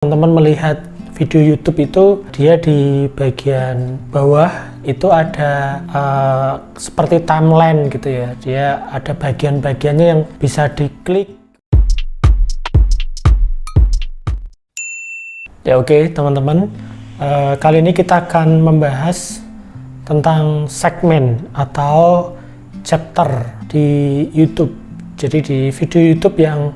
Teman-teman melihat video YouTube itu dia di bagian bawah itu ada seperti timeline gitu ya, dia ada bagian-bagiannya yang bisa diklik. Ya oke, teman-teman, kali ini kita akan membahas tentang segmen atau chapter di YouTube. Jadi di video YouTube yang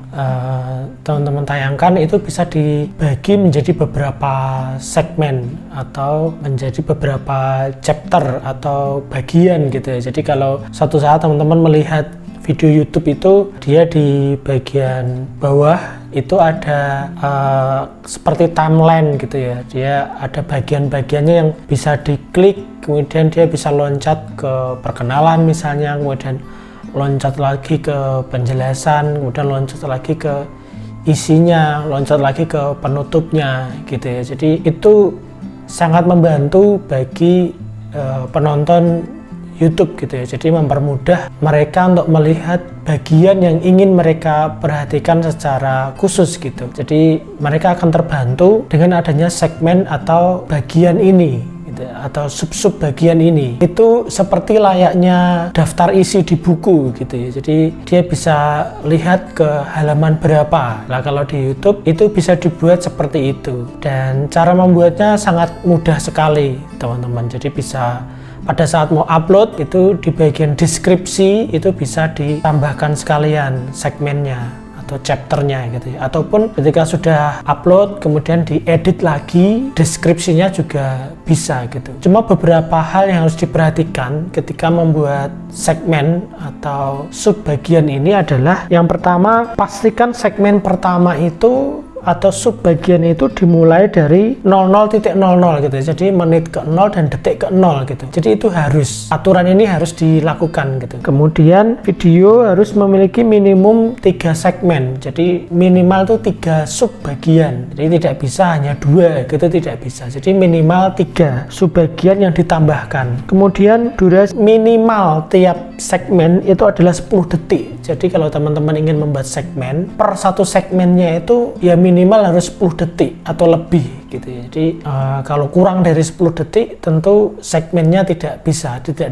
teman-teman tayangkan itu bisa dibagi menjadi beberapa segmen atau menjadi beberapa chapter atau bagian gitu ya. Jadi kalau suatu saat teman-teman melihat video YouTube itu dia di bagian bawah itu ada seperti timeline gitu ya, dia ada bagian-bagiannya yang bisa diklik, kemudian dia bisa loncat ke perkenalan misalnya, kemudian loncat lagi ke penjelasan, kemudian loncat lagi ke isinya, loncat lagi ke penutupnya gitu ya. Jadi itu sangat membantu bagi penonton YouTube gitu ya. Jadi mempermudah mereka untuk melihat bagian yang ingin mereka perhatikan secara khusus gitu. Jadi mereka akan terbantu dengan adanya segmen atau bagian ini atau sub-sub bagian ini. Itu seperti layaknya daftar isi di buku gitu ya. Jadi dia bisa lihat ke halaman berapa. Nah kalau di YouTube itu bisa dibuat seperti itu, dan cara membuatnya sangat mudah sekali teman-teman. Jadi bisa pada saat mau upload itu di bagian deskripsi itu bisa ditambahkan sekalian segmennya atau chapternya gitu ya, ataupun ketika sudah upload kemudian diedit lagi deskripsinya juga bisa gitu. Cuma beberapa hal yang harus diperhatikan ketika membuat segmen atau sub bagian ini adalah, yang pertama, pastikan segmen pertama itu atau sub bagian itu dimulai dari 00.00 gitu ya. Jadi menit ke 0 dan detik ke 0 gitu. Jadi itu harus, aturan ini harus dilakukan gitu. Kemudian video harus memiliki minimum 3 segmen. Jadi minimal tuh 3 sub bagian. Jadi tidak bisa hanya 2 gitu, tidak bisa. Jadi minimal 3 sub bagian yang ditambahkan. Kemudian durasi minimal tiap segmen itu adalah 10 detik. Jadi kalau teman-teman ingin membuat segmen, per satu segmennya itu ya minimal harus 10 detik atau lebih gitu ya. Jadi kalau kurang dari 10 detik tentu segmennya tidak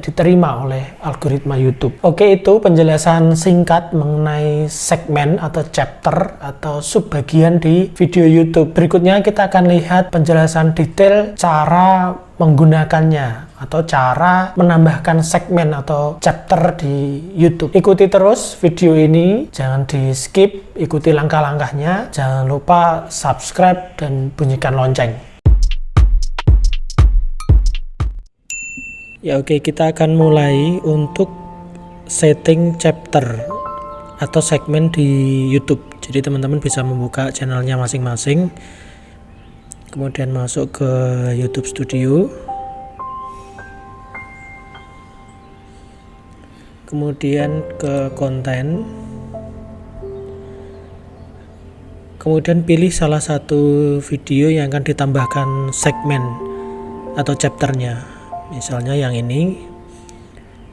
diterima oleh algoritma YouTube. Oke, itu penjelasan singkat mengenai segmen atau chapter atau sub bagian di video YouTube. Berikutnya kita akan lihat penjelasan detail cara menggunakannya atau cara menambahkan segmen atau chapter di YouTube. Ikuti terus video ini, jangan di skip, ikuti langkah-langkahnya, jangan lupa subscribe dan bunyikan lonceng. Ya oke, kita akan mulai untuk setting chapter atau segmen di YouTube. Jadi teman-teman bisa membuka channelnya masing-masing, kemudian masuk ke YouTube Studio, kemudian ke konten, kemudian pilih salah satu video yang akan ditambahkan segmen atau chapternya, misalnya yang ini,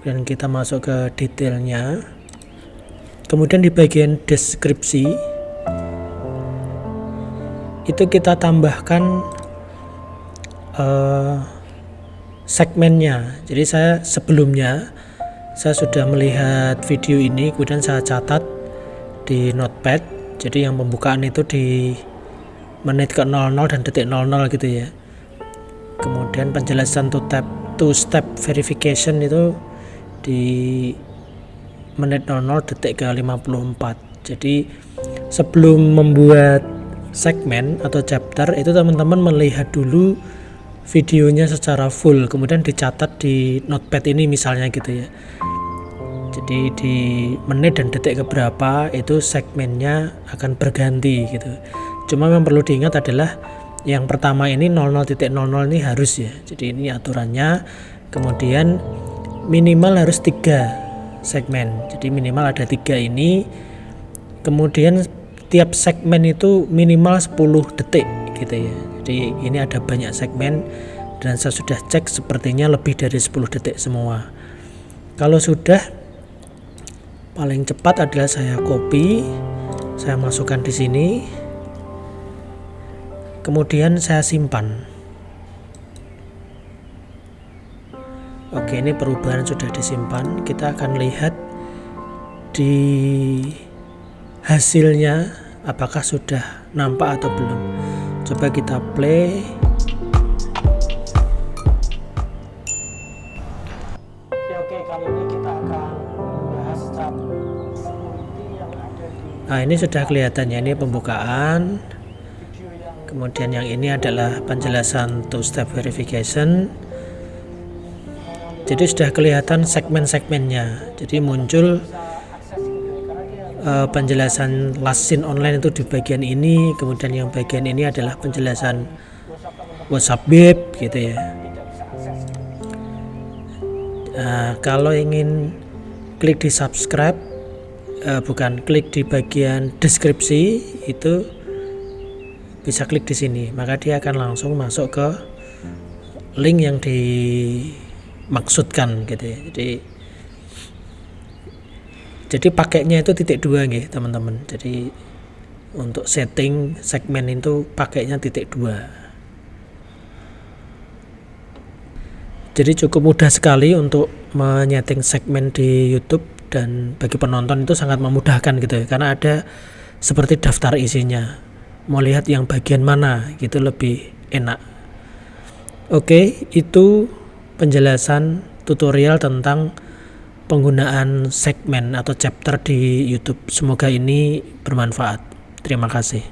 dan kita masuk ke detailnya, kemudian di bagian deskripsi itu kita tambahkan segmennya. Jadi sebelumnya saya sudah melihat video ini, kemudian saya catat di notepad. Jadi yang pembukaan itu di menit ke 00 dan detik 00 gitu ya. Kemudian penjelasan two step verification itu di menit 00 detik ke 54. Jadi sebelum membuat segmen atau chapter itu teman-teman melihat dulu videonya secara full, kemudian dicatat di notepad ini misalnya gitu ya. Jadi di menit dan detik keberapa itu segmennya akan berganti gitu. Cuma yang perlu diingat adalah yang pertama ini 00.00 ini harus ya. Jadi ini aturannya. Kemudian minimal harus 3 segmen. Jadi minimal ada 3 ini. Kemudian tiap segmen itu minimal 10 detik gitu ya. Jadi ini ada banyak segmen dan saya sudah cek sepertinya lebih dari 10 detik semua. Kalau sudah, paling cepat adalah saya copy, saya masukkan di sini. kemudian saya simpan. Oke, ini perubahan sudah disimpan. Kita akan lihat di hasilnya apakah sudah nampak atau belum. Coba kita play. Oke, kali ini kita akan membahas tab security yang ada di. Nah, ini sudah kelihatannya, ini pembukaan. Kemudian yang ini adalah penjelasan two-step verification. Jadi sudah kelihatan segmen-segmennya. Jadi muncul penjelasan last seen online itu di bagian ini, kemudian yang bagian ini adalah penjelasan WhatsApp web gitu ya. Nah, kalau ingin klik di subscribe, klik di bagian deskripsi, itu bisa klik di sini, maka dia akan langsung masuk ke link yang dimaksudkan gitu ya. Jadi pakainya itu .2 nih teman-teman. Jadi untuk setting segmen itu pakainya .2. Jadi cukup mudah sekali untuk menyeting segmen di YouTube, dan bagi penonton itu sangat memudahkan gitu ya, karena ada seperti daftar isinya. Mau lihat yang bagian mana gitu lebih enak. Oke, itu penjelasan tutorial tentang penggunaan segmen atau chapter di YouTube. Semoga ini bermanfaat. Terima kasih.